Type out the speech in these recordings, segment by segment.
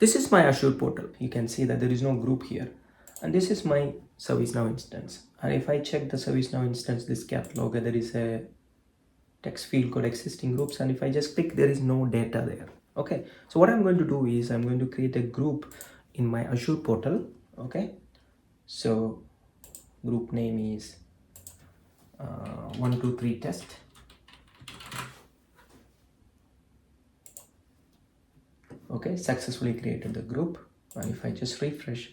This is my Azure portal. You can see that there is no group here. And this is my ServiceNow instance. And if I check the ServiceNow instance, this catalog, there is a text field called existing groups. And if I just click, there is no data there. Okay. So what I'm going to do is I'm going to create a group in my Azure portal. Okay. So group name is 123 test. Okay, successfully created the group. And if I just refresh,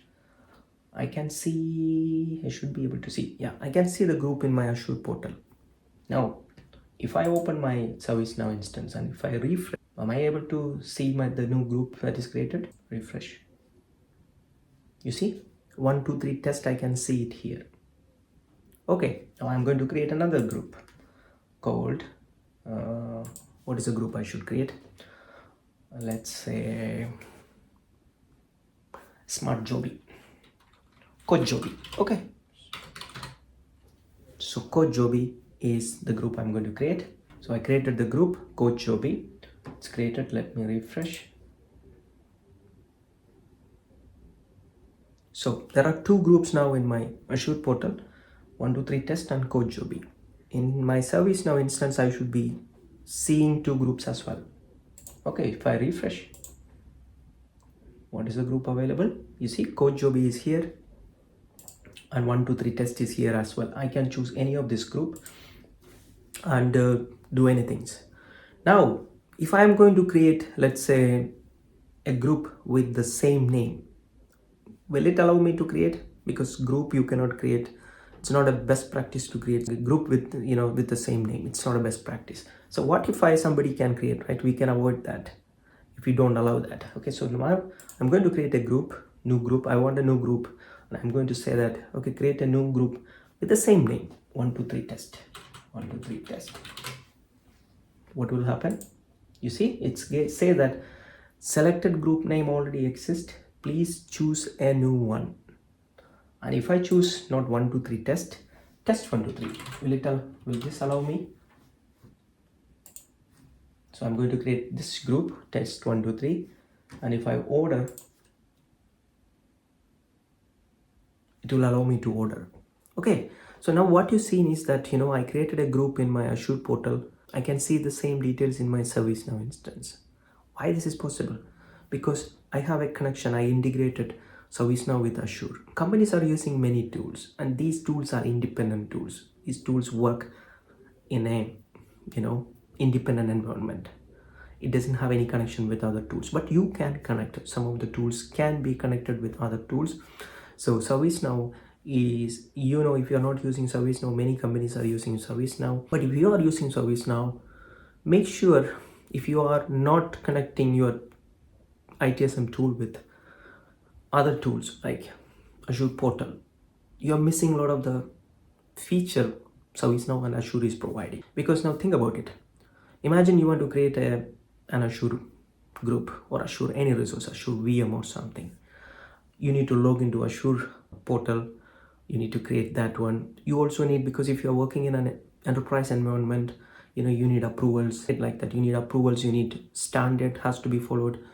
I can see, I should be able to see, yeah, I can see the group in my Azure portal. Now, if I open my ServiceNow instance and if I refresh, am I able to see the new group that is created? Refresh. You see, 123 test, I can see it here. Okay, now I'm going to create another group called, what is the group I should create? Let's say Smart Joby, Coach Joby. Okay, so Coach Joby is the group I'm going to create. So I created the group Coach Joby. It's created. Let me refresh. So there are two groups now in my Azure portal, 123 test and Coach Joby. In my ServiceNow instance, I should be seeing two groups as well. Okay, if I refresh, what is the group available? You see Coach Joby is here and 123 test is here as well. I can choose any of this group and do anything. Now, if I am going to create, let's say, a group with the same name, will it allow me to create? Because group you cannot create. It's not a best practice to create a group with, with the same name. It's not a best practice. So what if somebody can create, right? We can avoid that if we don't allow that. Okay, so now I'm going to create a group, new group. I want a new group. And I'm going to say that, okay, create a new group with the same name, 123 test, 123 test. What will happen? You see, it's say that selected group name already exists. Please choose a new one. And if I choose not 123 test, test 123, will this allow me? So I'm going to create this group, test 123, and if I order, it will allow me to order. Okay, so now what you've seen is that, I created a group in my Azure portal. I can see the same details in my ServiceNow instance. Why this is possible? Because I have a connection, I integrated ServiceNow with Azure. Companies are using many tools and these tools are independent tools. These tools work in a, independent environment. It doesn't have any connection with other tools, but you can connect. Some of the tools can be connected with other tools. So ServiceNow is, if you're not using ServiceNow, many companies are using ServiceNow. But if you are using ServiceNow, make sure if you are not connecting your ITSM tool with other tools like Azure portal, you're missing a lot of the feature ServiceNow and Azure is providing. Because now think about it. Imagine you want to create an Azure group or Azure any resource, Azure VM or something. You need to log into Azure portal. You need to create that one. You also need, because if you're working in an enterprise environment, you need approvals like that. You need approvals. You need standard has to be followed.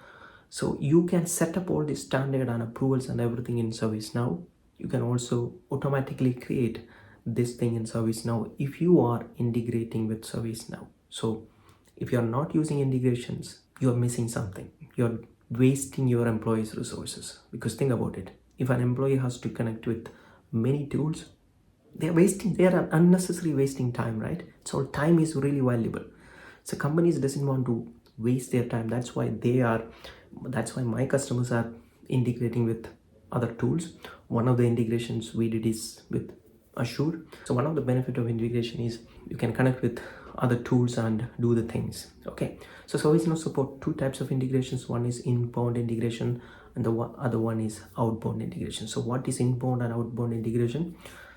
So you can set up all the standard and approvals and everything in ServiceNow. You can also automatically create this thing in ServiceNow if you are integrating with ServiceNow. So if you're not using integrations, you're missing something. You're wasting your employees' resources. Because think about it. If an employee has to connect with many tools, they are unnecessary wasting time, right? So time is really valuable. So companies doesn't want to waste their time. That's why my customers are integrating with other tools. One of the integrations we did is with Azure. So one of the benefit of integration is you can connect with other tools and do the things. Okay, so ServiceNow support two types of integrations. One is inbound integration and the other one is outbound integration. So what is inbound and outbound integration?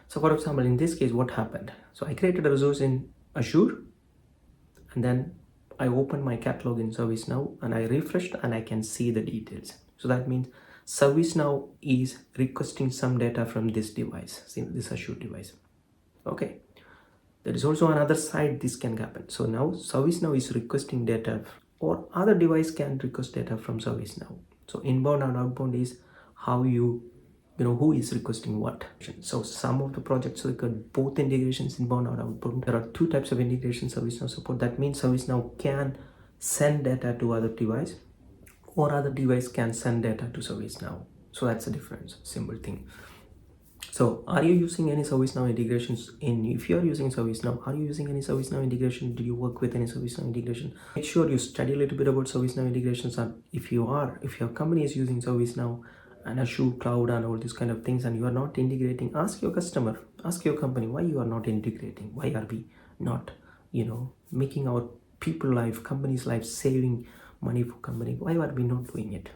So for example, in this case, what happened? So I created a resource in Azure and then I opened my catalog in ServiceNow and I refreshed and I can see the details. So that means ServiceNow is requesting some data from this device, see this Azure device. Okay, there is also another side this can happen. So now ServiceNow is requesting data or other device can request data from ServiceNow. So inbound and outbound is how you know who is requesting what. So some of the projects require both integrations, inbound or outbound. There are two types of integration ServiceNow support. That means ServiceNow can send data to other device, or other device can send data to ServiceNow. So that's the difference, simple thing. So are you using any ServiceNow integrations? If you are using ServiceNow, are you using any ServiceNow integration? Do you work with any ServiceNow integration? Make sure you study a little bit about ServiceNow integrations. And if your company is using ServiceNow and Azure Cloud and all these kind of things, and you are not integrating, ask your customer, ask your company why you are not integrating. Why are we not, making our people life, company's life, saving money for company? Why are we not doing it?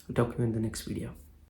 I'll talk to you in the next video.